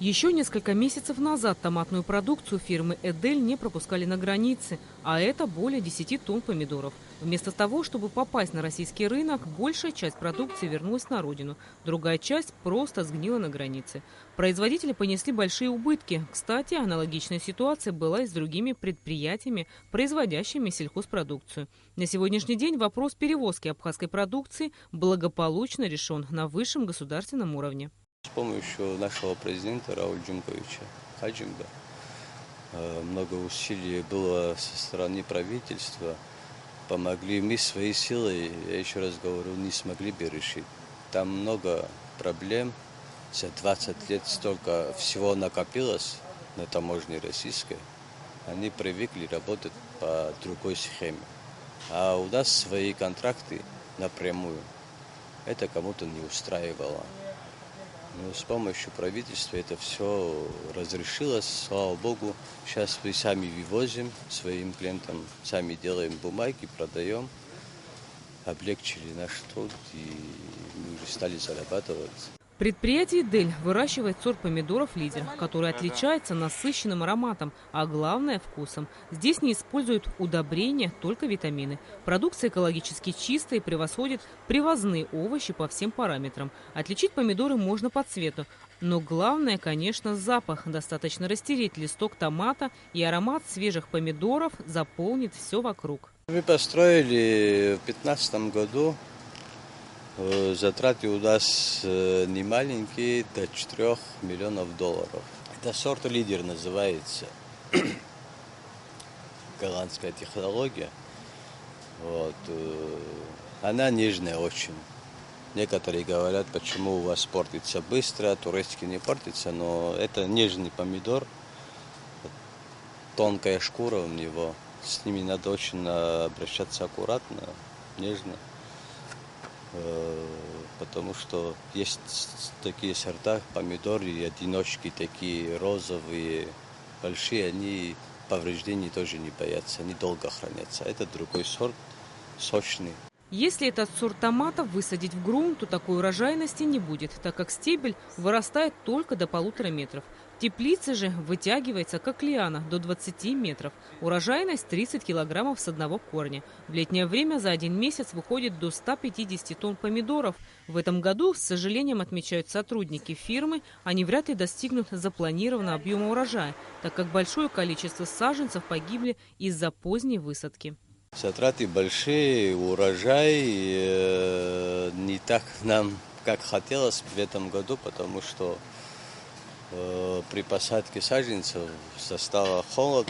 Еще несколько месяцев назад томатную продукцию фирмы «Эдель» не пропускали на границе, а это более 10 тонн помидоров. Вместо того, чтобы попасть на российский рынок, большая часть продукции вернулась на родину. Другая часть просто сгнила на границе. Производители понесли большие убытки. Кстати, аналогичная ситуация была и с другими предприятиями, производящими сельхозпродукцию. На сегодняшний день вопрос перевозки абхазской продукции благополучно решен на высшем государственном уровне. С помощью нашего президента Рауля Джумковича Хаджимба много усилий было со стороны правительства. Помогли мы своей силой, я еще раз говорю, не смогли бы решить. Там много проблем. За 20 лет столько всего накопилось на таможне российской. Они привыкли работать по другой схеме. А у нас свои контракты напрямую. Это кому-то не устраивало. Но с помощью правительства это все разрешилось, слава богу. Сейчас мы сами вывозим своим клиентам, сами делаем бумаги, продаем. Облегчили наш труд и мы уже стали зарабатывать. Предприятие «Эдель» выращивает сорт помидоров «Лидер», который отличается насыщенным ароматом, а главное – вкусом. Здесь не используют удобрения, только витамины. Продукция экологически чистая и превосходит привозные овощи по всем параметрам. Отличить помидоры можно по цвету. Но главное, конечно, запах. Достаточно растереть листок томата, и аромат свежих помидоров заполнит все вокруг. Мы построили в 2015 году. Затраты у нас не маленькие, до 4 миллионов долларов. Это сорт «Лидер» называется. Голландская технология. Вот. Она нежная очень. Некоторые говорят, почему у вас портится быстро, турецкий не портится, но это нежный помидор. Тонкая шкура у него. С ними надо очень обращаться аккуратно, нежно. Потому что есть такие сорта помидоры, одиночки такие розовые, большие, они повреждений тоже не боятся, они долго хранятся. Это другой сорт, сочный. Если этот сорт томатов высадить в грунт, то такой урожайности не будет, так как стебель вырастает только до 1,5 метров. В теплице же вытягивается, как лиана, до 20 метров. Урожайность 30 килограммов с одного корня. В летнее время за один месяц выходит до 150 тонн помидоров. В этом году, с сожалением, отмечают сотрудники фирмы, они вряд ли достигнут запланированного объема урожая, так как большое количество саженцев погибли из-за поздней высадки. Затраты большие, урожай не так нам, как хотелось в этом году, потому что при посадке саженцев застал холод,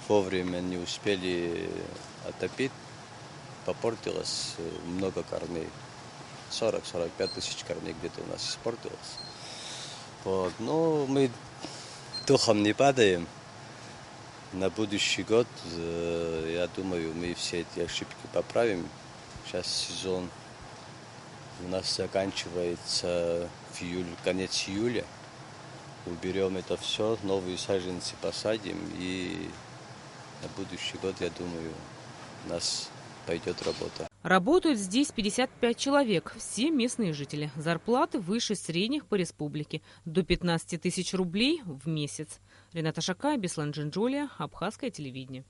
вовремя не успели отопить, попортилось много корней. 40-45 тысяч корней где-то у нас испортилось. Вот. Но мы духом не падаем. На будущий год, я думаю, мы все эти ошибки поправим. Сейчас сезон у нас заканчивается в конец июля. Уберем это все, новые саженцы посадим, и на будущий год, я думаю, у нас пойдет работа. Работают здесь 55 человек, все местные жители. Зарплаты выше средних по республике, до 15 тысяч рублей в месяц. Рената Шакая, Беслан Джинджолия, Абхазское телевидение.